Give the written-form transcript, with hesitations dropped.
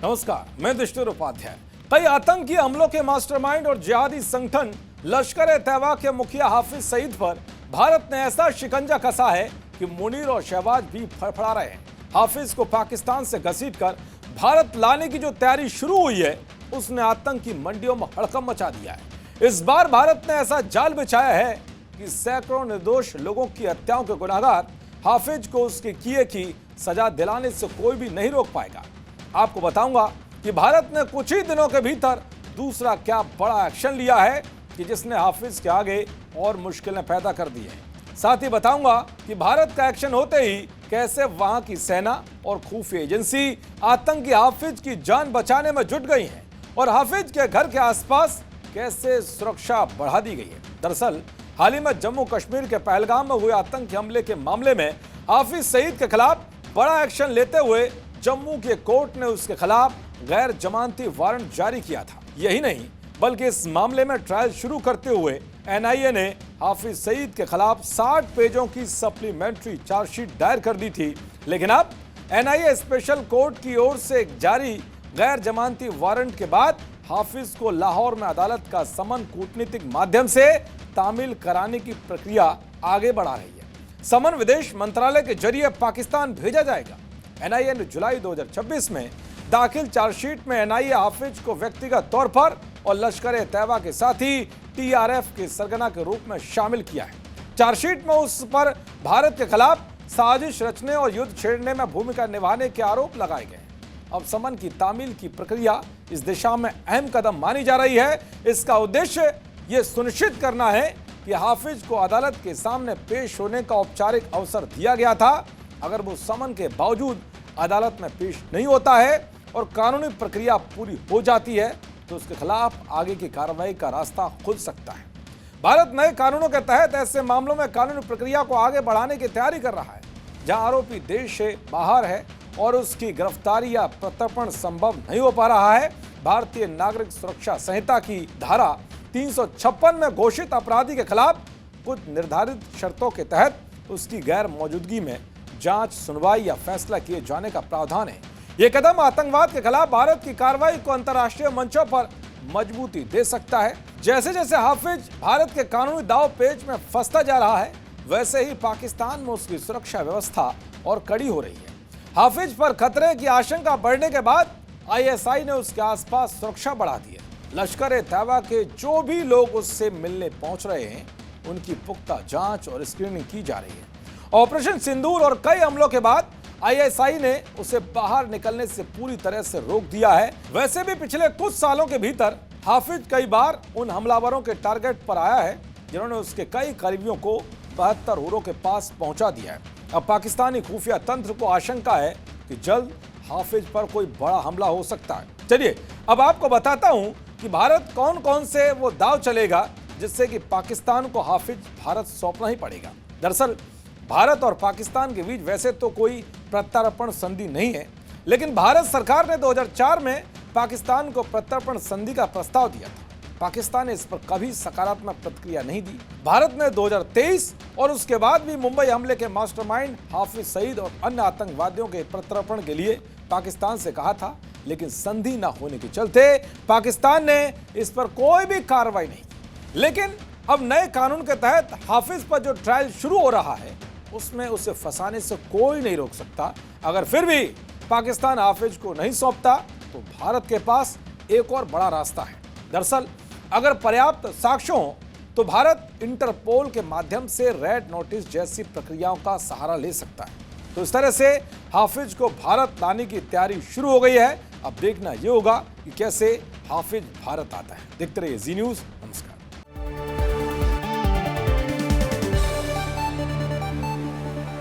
नमस्कार, मैं दुष्टुर उपाध्याय। कई आतंकी हमलों के मास्टरमाइंड और जिहादी संगठन लश्कर-ए-तैयबा के मुखिया हाफिज सईद पर भारत ने ऐसा शिकंजा कसा है कि मुनीर और शहबाज भी फड़फड़ा रहे हैं। हाफिज को पाकिस्तान से घसीटकर भारत लाने की जो तैयारी शुरू हुई है, उसने आतंकी मंडियों में हड़कंप मचा दिया है। इस बार भारत ने ऐसा जाल बिछाया है कि सैकड़ों निर्दोष लोगों की हत्याओं के गुनहगार हाफिज को उसके किए की सजा दिलाने से कोई भी नहीं रोक पाएगा। आपको बताऊंगा कि भारत ने कुछ ही दिनों के भीतर दूसरा क्या बड़ा एक्शन लिया है कि जिसने हाफिज के आगे और मुश्किलें पैदा कर दी हैं। साथ ही बताऊंगा कि भारत का एक्शन होते ही कैसे वहां की सेना और खुफिया एजेंसी आतंकी हाफिज की जान बचाने में जुट गई हैं और हाफिज के घर के आसपास कैसे सुरक्षा बढ़ा दी गई है। दरअसल हाल ही में जम्मू कश्मीर के पहलगाम में हुए आतंकी हमले के मामले में हाफिज सईद के खिलाफ बड़ा एक्शन लेते हुए जम्मू के कोर्ट ने उसके खिलाफ गैर जमानती वारंट जारी किया था। यही नहीं बल्कि इस मामले में ट्रायल शुरू करते हुए एनआईए ने हाफिज सईद के खिलाफ 60 पेजों की सप्लीमेंट्री चार्जशीट दायर कर दी थी। लेकिन अब एनआईए स्पेशल कोर्ट की ओर से जारी गैर जमानती वारंट के बाद हाफिज को लाहौर में अदालत का समन कूटनीतिक माध्यम से तामील कराने की प्रक्रिया आगे बढ़ा रही है। समन विदेश मंत्रालय के जरिए पाकिस्तान भेजा जाएगा। एनआईए ने जुलाई 2026 में दाखिल चार्जशीट में एनआईए हाफिज को व्यक्तिगत तौर पर और लश्कर-ए-तैयबा के साथ ही टीआरएफ के सरगना के रूप में शामिल किया है। चार्जशीट में उस पर भारत के खिलाफ साजिश रचने और युद्ध छेड़ने में भूमिका निभाने के आरोप लगाए गए। अब समन की तामील की प्रक्रिया इस दिशा में अहम कदम मानी जा रही है। इसका उद्देश्य यह सुनिश्चित करना है कि हाफिज को अदालत के सामने पेश होने का औपचारिक अवसर दिया गया था। अगर वो समन के बावजूद अदालत में पेश नहीं होता है और कानूनी प्रक्रिया पूरी हो जाती है तो उसके खिलाफ आगे की कार्रवाई का रास्ता खुल सकता है। भारत नए कानूनों के तहत ऐसे मामलों में कानूनी प्रक्रिया को आगे बढ़ाने की तैयारी कर रहा है। जहां आरोपी देश से बाहर है और उसकी गिरफ्तारी या प्रत्यर्पण संभव नहीं हो पा रहा है, भारतीय नागरिक सुरक्षा संहिता की धारा 356 में घोषित अपराधी के खिलाफ कुछ निर्धारित शर्तों के तहत उसकी गैर मौजूदगी में जांच, सुनवाई या फैसला किए जाने का प्रावधान है। यह कदम आतंकवाद के खिलाफ भारत की कार्रवाई को अंतर्राष्ट्रीय मंचों पर मजबूती दे सकता है। जैसे जैसे हाफिज भारत के कानूनी दाव पेच में फंसता जा रहा है, वैसे ही पाकिस्तान में उसकी सुरक्षा व्यवस्था और कड़ी हो रही है। हाफिज पर खतरे की आशंका बढ़ने के बाद आईएसआई ने उसके आसपास सुरक्षा बढ़ा दी है। लश्कर-ए-तैयबा के जो भी लोग उससे मिलने पहुंच रहे हैं, उनकी पुख्ता जांच और स्क्रीनिंग की जा रही है। ऑपरेशन सिंदूर और कई हमलों के बाद आईएसआई ने उसे बाहर निकलने से पूरी तरह से रोक दिया है। वैसे भी पिछले कुछ सालों के भीतर हाफिज कई बार उन हमलावरों के टारगेट पर आया है जिन्होंने उसके कई करीबियों को 72 हुरों के पास पहुंचा दिया है। अब पाकिस्तानी खुफिया तंत्र को आशंका है कि जल्द हाफिज पर कोई बड़ा हमला हो सकता है। चलिए अब आपको बताता हूं कि भारत कौन कौन से वो दाव चलेगा जिससे कि पाकिस्तान को हाफिज भारत सौंपना ही पड़ेगा। दरअसल भारत और पाकिस्तान के बीच वैसे तो कोई प्रत्यर्पण संधि नहीं है, लेकिन भारत सरकार ने 2004 में पाकिस्तान को प्रत्यर्पण संधि का प्रस्ताव दिया था। पाकिस्तान ने इस पर कभी सकारात्मक प्रतिक्रिया नहीं दी। भारत ने 2023 और उसके बाद भी मुंबई हमले के मास्टरमाइंड हाफिज सईद और अन्य आतंकवादियों के प्रत्यर्पण के लिए पाकिस्तान से कहा था, लेकिन संधि न होने के चलते पाकिस्तान ने इस पर कोई भी कार्रवाई नहीं की। लेकिन अब नए कानून के तहत हाफिज पर जो ट्रायल शुरू हो रहा है, उसमें उसे फंसाने से कोई नहीं रोक सकता। अगर फिर भी पाकिस्तान हाफिज को नहीं सौंपता तो भारत के पास एक और बड़ा रास्ता है। दरअसल अगर पर्याप्त साक्ष्य हो तो भारत इंटरपोल के माध्यम से रेड नोटिस जैसी प्रक्रियाओं का सहारा ले सकता है। तो इस तरह से हाफिज को भारत लाने की तैयारी शुरू हो गई है। अब देखना यह होगा कि कैसे हाफिज भारत आता है। देखते रहिए जी न्यूज़। नमस्कार।